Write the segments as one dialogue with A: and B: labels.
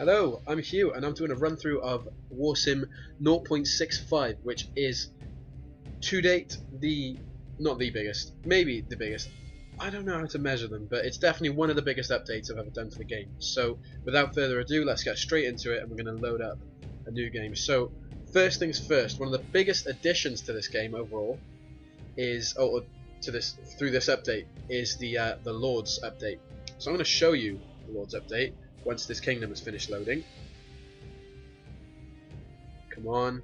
A: Hello, I'm Hugh, and I'm doing a run through of Warsim 0.65, which is to date not the biggest, maybe the biggest. I don't know how to measure them, but it's definitely one of the biggest updates I've ever done for the game. So without further ado, let's get straight into it, and we're going to load up a new game. So first things first, one of the biggest additions to this game overall is, through this update, is the Lords update. So I'm going to show you the Lords update once this kingdom is finished loading. Come on.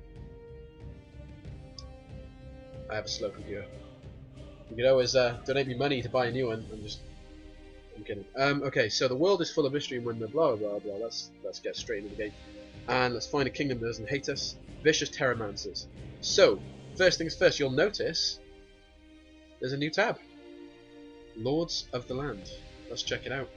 A: I have a slow computer. You could always donate me money to buy a new one. I'm kidding. Okay, so the world is full of mystery and wonder, blah blah blah. Let's get straight into the game, and let's find a kingdom that doesn't hate us. Vicious Terramancers. So first things first, you'll notice there's a new tab. Lords of the Land. Let's check it out.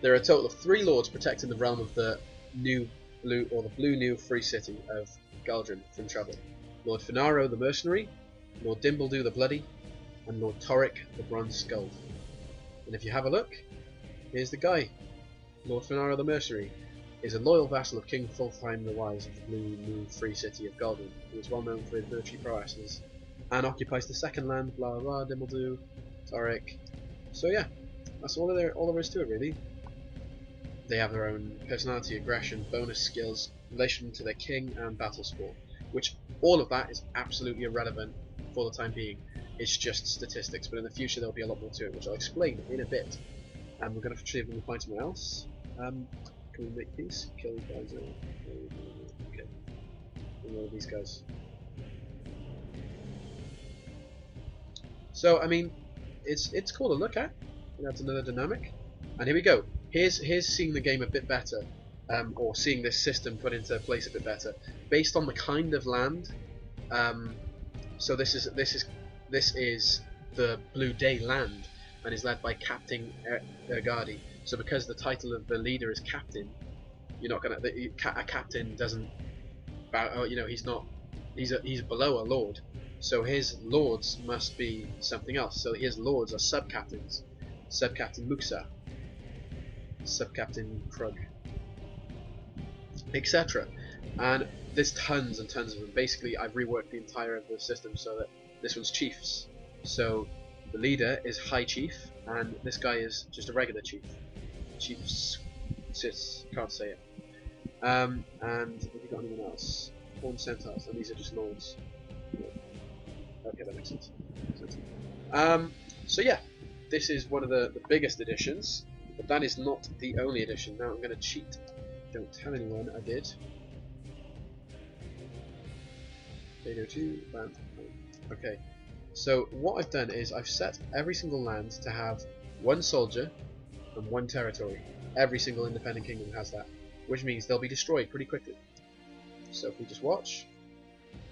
A: There are a total of 3 lords protecting the realm of the new blue, or the blue new free city of Galdrin from trouble. Lord Finaro the Mercenary, Lord Dimbldew the Bloody, and Lord Toric the Bronze Skulled. And if you have a look, here's the guy. Lord Finaro the Mercenary is a loyal vassal of King Fultheim the Wise of the blue new free city of Galdrin, who is well known for his military prowesses and occupies the second land, blah blah blah, Dimbldew, Toric. So yeah, that's all there is to it really. They have their own personality, aggression, bonus skills, relation to their king, and battle sport, which all of that is absolutely irrelevant for the time being. It's just statistics, but in the future there'll be a lot more to it, which I'll explain in a bit. And we're going to see if we can find somewhere else. Can we make these? Kill these guys. Okay. And one of these guys. So I mean, it's cool to look at. That's another dynamic. And here we go. Here's seeing the game a bit better, or seeing this system put into place a bit better, based on the kind of land. So this is the Blue Day land, and is led by Captain Ergadi. So because the title of the leader is Captain, you're not gonna a captain doesn't bow. He's below a lord. So his lords must be something else. So his lords are sub-captains. Sub-Captain Muxa, Sub-Captain Krug, etc. And there's tons and tons of them. Basically, I've reworked the entire of the system so that this one's chiefs. So the leader is High Chief, and this guy is just a regular chief. Chiefs, can't say it. And have you got anyone else? Horn Centaurs, and these are just lords. Okay, that makes sense. So yeah, this is one of the biggest additions. But that is not the only addition. Now I'm going to cheat. Don't tell anyone I did. Video 2, bam. Okay. So what I've done is I've set every single land to have 1 soldier and 1 territory. Every single independent kingdom has that, which means they'll be destroyed pretty quickly. So if we just watch,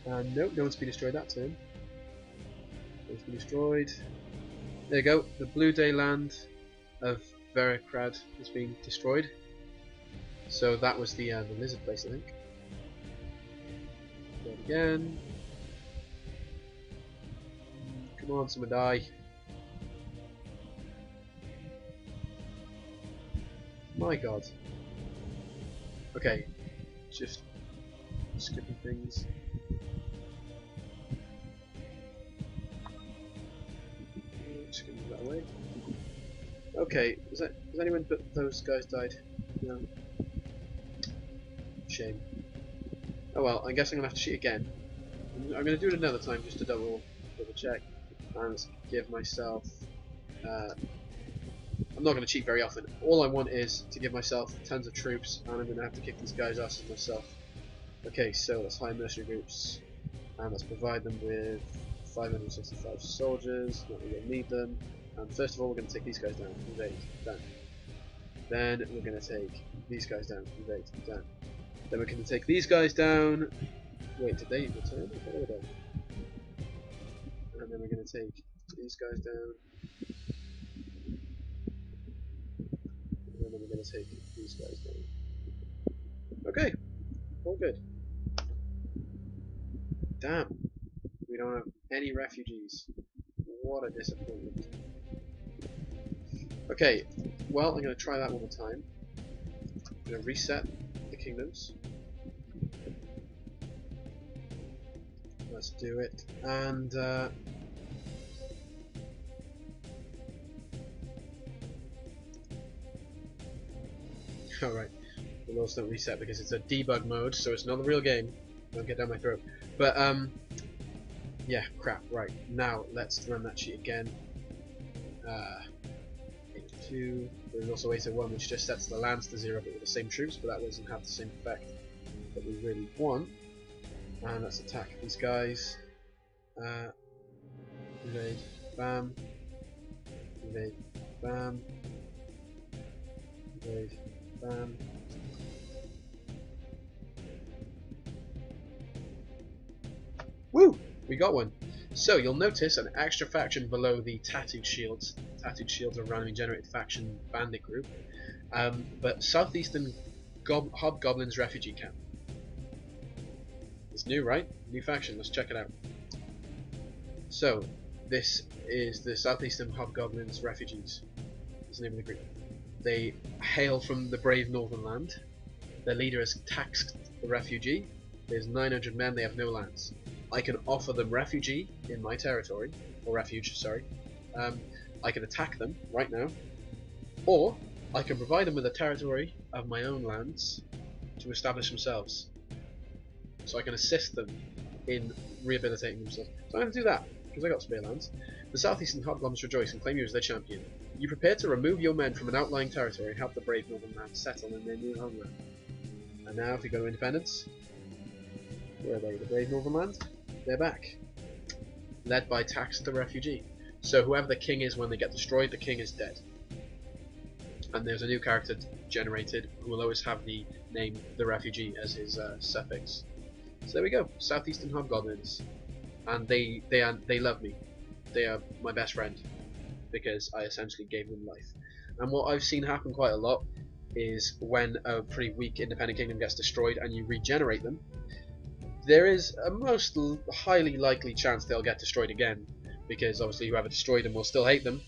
A: nope, no one's been destroyed that turn. No one's been destroyed. There you go. The Blue Day land of Veracrad is being destroyed. So that was the lizard place, I think. Do it again. Come on, someone die. My god. Okay, just skipping things. Just gonna move that away. Okay, has anyone but those guys died? No. Shame. Oh well, I guess I'm gonna have to cheat again. I'm gonna do it another time just to double check. And let's give myself. I'm not gonna cheat very often. All I want is to give myself tons of troops, and I'm gonna have to kick these guys' asses myself. Okay, so let's hire mercenary groups, and let's provide them with 565 soldiers. Not that we'll need them. And first of all, we're going to take these guys down. Invade. Done. Then we're going to take these guys down. Invade. Done. Then we're going to take these guys down. Wait, did they return? I thought they were done. And then we're going to take these guys down. And then we're going to take these guys down. Okay. All good. Damn. We don't have any refugees. What a disappointment. Okay, well, I'm going to try that one more time. I'm going to reset the kingdoms. Let's do it. And alright, the laws don't reset because it's a debug mode, so it's not the real game. Don't get down my throat. But yeah, crap. Right, now let's run that sheet again. 82. There's also 801, which just sets the lands to 0 but with the same troops, but that doesn't have the same effect that we really want. And let's attack these guys. Invade, bam. Invade, bam. Invade, bam. Woo! We got one. So you'll notice an extra faction below the Tattooed Shields. Tattooed Shields are a randomly generated faction bandit group. But Southeastern Hobgoblins Refugee Camp. It's new, right? New faction. Let's check it out. So this is the Southeastern Hobgoblins Refugees. That's the name of the group. They hail from the brave northern land. Their leader has taxed the refugee. There's 900 men. They have no lands. I can offer them refugee in my territory, or refuge, sorry. I can attack them right now, or I can provide them with a territory of my own lands to establish themselves. So I can assist them in rehabilitating themselves. So I'm going to do that, because I got spare lands. The Southeastern Hobgoblins rejoice and claim you as their champion. You prepare to remove your men from an outlying territory and help the brave northern lands settle in their new homeland. And now if we go to independence, where are they? The brave northern land? They're back. Led by Tax the Refugee. So whoever the king is when they get destroyed, the king is dead. And there's a new character generated who will always have the name the Refugee as his suffix. So there we go, Southeastern Hobgoblins. And they love me. They are my best friend because I essentially gave them life. And what I've seen happen quite a lot is when a pretty weak independent kingdom gets destroyed and you regenerate them, there is a most highly likely chance they'll get destroyed again, because obviously whoever destroyed them will still hate them,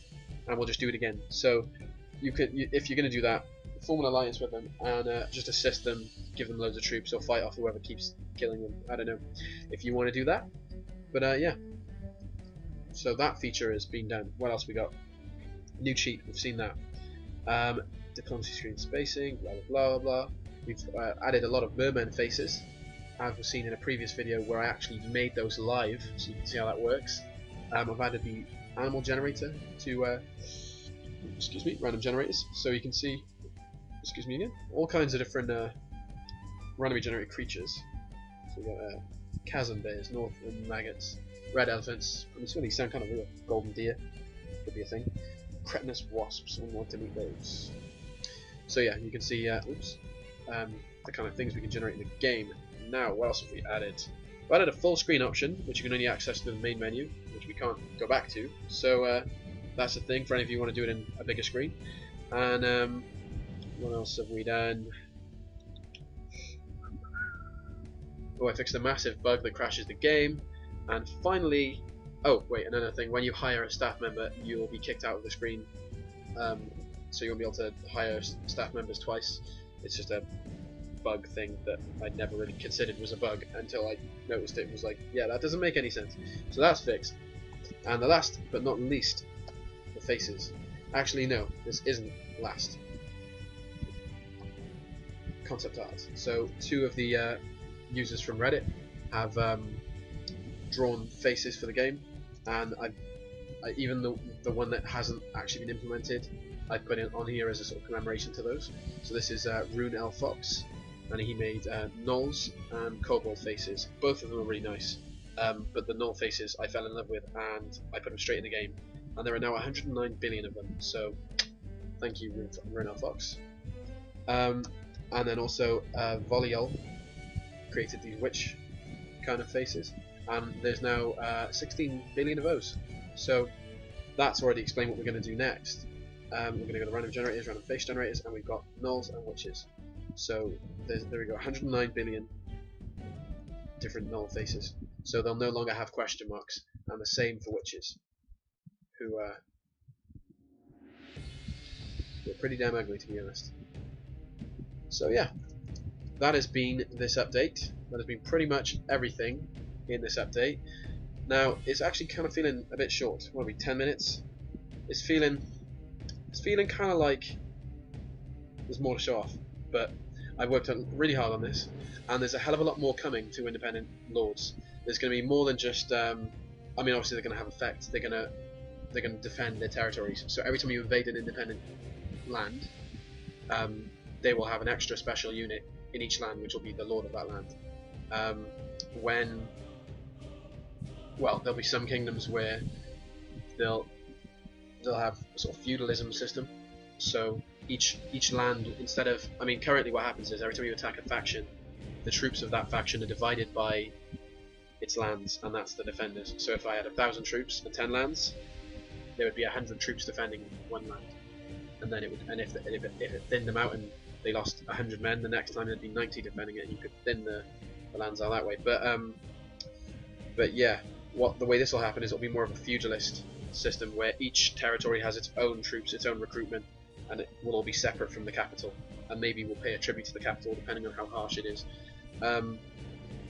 A: and will just do it again. So you could, if you're going to do that, form an alliance with them and just assist them, give them loads of troops, or fight off whoever keeps killing them. I don't know if you want to do that, but yeah. So that feature has been done. What else we got? New cheat. We've seen that. Diplomacy screen spacing. Blah blah blah blah. We've added a lot of merman faces, as we've seen in a previous video where I actually made those live, so you can see how that works. I've added the animal generator to, excuse me, random generators, so you can see, excuse me again, all kinds of different randomly generated creatures. So we've got chasm bears, northern maggots, red elephants, I'm assuming these sound kind of real, golden deer, could be a thing, cretinous wasps, we want to meet those. So yeah, you can see, the kind of things we can generate in the game. Now, what else have we added? We added a full screen option, which you can only access through the main menu, which we can't go back to. So that's a thing for any of you who want to do it in a bigger screen. And what else have we done? Oh, I fixed a massive bug that crashes the game. And finally, oh wait, another thing, when you hire a staff member, you'll be kicked out of the screen. So you won't be able to hire staff members twice. It's just a bug thing that I'd never really considered was a bug until I noticed it and was like, yeah, that doesn't make any sense. So that's fixed. And the last but not least, the faces. Actually no, this isn't last. Concept art. So two of the users from Reddit have drawn faces for the game, and even the one that hasn't actually been implemented, I put it on here as a sort of commemoration to those. So this is Rune L. Fox, and he made gnolls and kobold faces. Both of them are really nice, but the gnoll faces I fell in love with, and I put them straight in the game. And there are now 109 billion of them, so thank you, Rune L. Fox. And then also Voliol created these witch kind of faces, and there's now 16 billion of those. So that's already explained what we're going to do next. We're going to go to random generators, random face generators, and we've got gnolls and witches. So there we go, 109 billion different gnoll faces. So they'll no longer have question marks, and the same for witches, who are pretty damn ugly, to be honest. So yeah, that has been this update. That has been pretty much everything in this update. Now it's actually kind of feeling a bit short. What are we, 10 minutes? It's feeling kind of like there's more to show off, but I've worked really hard on this, and there's a hell of a lot more coming to independent lords. There's going to be more than just. I mean, obviously they're going to have effect. They're going to defend their territories. So every time you invade an independent land, they will have an extra special unit in each land, which will be the lord of that land. Well, there'll be some kingdoms where they'll have a sort of feudalism system. So each land, instead of, I mean, currently what happens is every time you attack a faction, the troops of that faction are divided by its lands, and that's the defenders. So if I had 1,000 troops and 10 lands, there would be 100 troops defending one land, and then it would, and if it thinned them out and they lost 100 men, the next time there'd be 90 defending it, and you could thin the lands out that way. But yeah, the way this will happen is it'll be more of a feudalist system where each territory has its own troops, its own recruitment, and it will all be separate from the capital, and maybe we'll pay a tribute to the capital depending on how harsh it is. And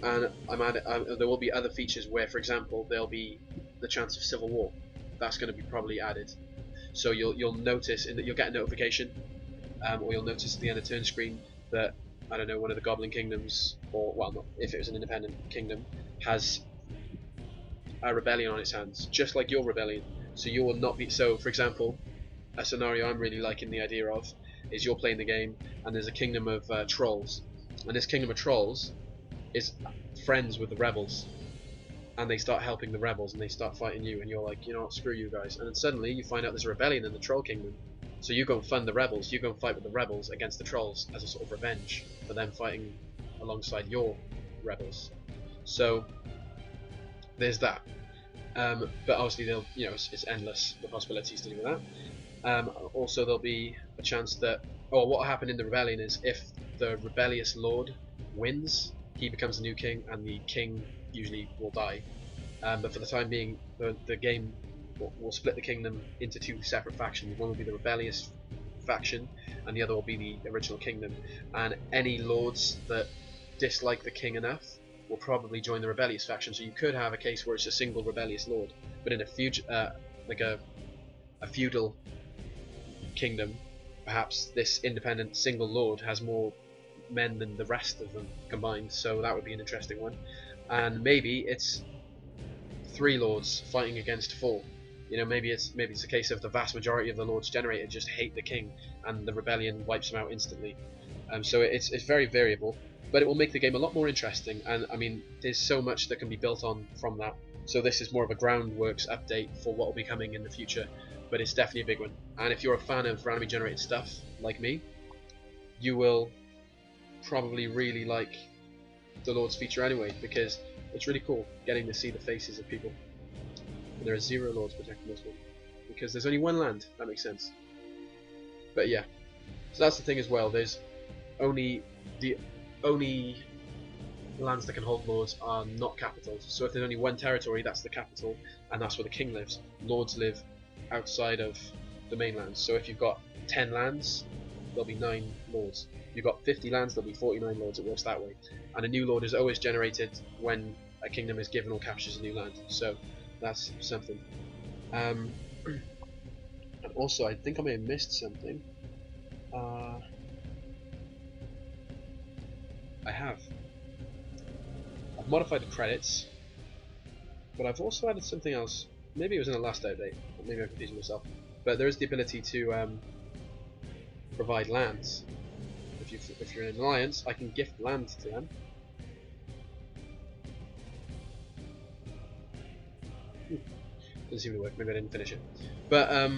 A: there will be other features where, for example, there'll be the chance of civil war. That's going to be probably added. So you'll notice you'll get a notification, or you'll notice at the end of turn screen that, I don't know, one of the Goblin kingdoms, or well, not, if it was an independent kingdom, has a rebellion on its hands, just like your rebellion. So you will not be. So, for example, a scenario I'm really liking the idea of is you're playing the game and there's a kingdom of trolls, and this kingdom of trolls is friends with the rebels, and they start helping the rebels and they start fighting you, and you're like, you know what, screw you guys. And then suddenly you find out there's a rebellion in the troll kingdom, so you go and fund the rebels, you go and fight with the rebels against the trolls as a sort of revenge for them fighting alongside your rebels. So there's that. But obviously they'll, it's endless, the possibilities to do with that. Also there'll be a chance that, or what happened in the rebellion is if the rebellious lord wins, he becomes the new king, and the king usually will die. But for the time being, the game will split the kingdom into two separate factions. One will be the rebellious faction, and the other will be the original kingdom. And any lords that dislike the king enough will probably join the rebellious faction. So you could have a case where it's a single rebellious lord, but in a feudal kingdom, perhaps this independent single lord has more men than the rest of them combined. So that would be an interesting one. And maybe it's 3 lords fighting against 4. Maybe it's a case of the vast majority of the lords generated just hate the king, and the rebellion wipes them out instantly. So it's very variable, but it will make the game a lot more interesting. And I mean, there's so much that can be built on from that. So this is more of a groundworks update for what will be coming in the future, but it's definitely a big one. And if you're a fan of randomly generated stuff like me, you will probably really like the Lord's feature anyway, because it's really cool getting to see the faces of people. And there are 0 Lords protecting this one, because there's only 1 land. That makes sense. But yeah, so that's the thing as well. There's only lands that can hold lords are not capitals. So if there's only 1 territory, that's the capital, and that's where the king lives. Lords live outside of the mainland. So if you've got 10 lands, there'll be 9 lords. If you've got 50 lands, there'll be 49 lords. It works that way. And a new lord is always generated when a kingdom is given or captures a new land. So that's something. And also, I think I may have missed something. I have. I've modified the credits, but I've also added something else. Maybe it was in the last update, or maybe I'm confusing myself. But there is the ability to provide lands. If you're in an alliance, I can gift land to them. Doesn't seem to work. Maybe I didn't finish it. But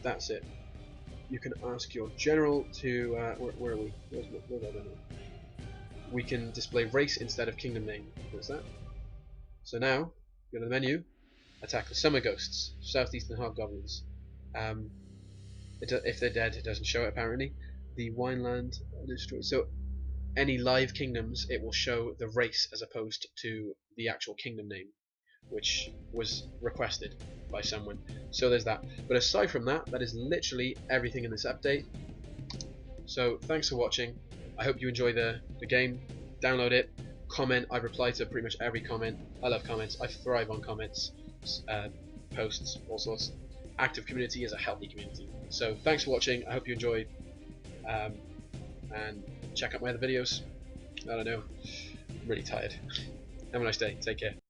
A: that's it. You can ask your general to where are we? Where's our general? We can display race instead of kingdom name. What's that? So now, go to the menu, attack the summer ghosts, southeastern hobgoblins. If they're dead, it doesn't show it apparently. The wineland destroyed. So any live kingdoms, it will show the race as opposed to the actual kingdom name, which was requested by someone. So there's that. But aside from that, that is literally everything in this update. So thanks for watching. I hope you enjoy the game. Download it, comment. I reply to pretty much every comment. I love comments. I thrive on comments, posts, all sorts. Active community is a healthy community. So thanks for watching. I hope you enjoyed, and check out my other videos. I don't know. I'm really tired. Have a nice day. Take care.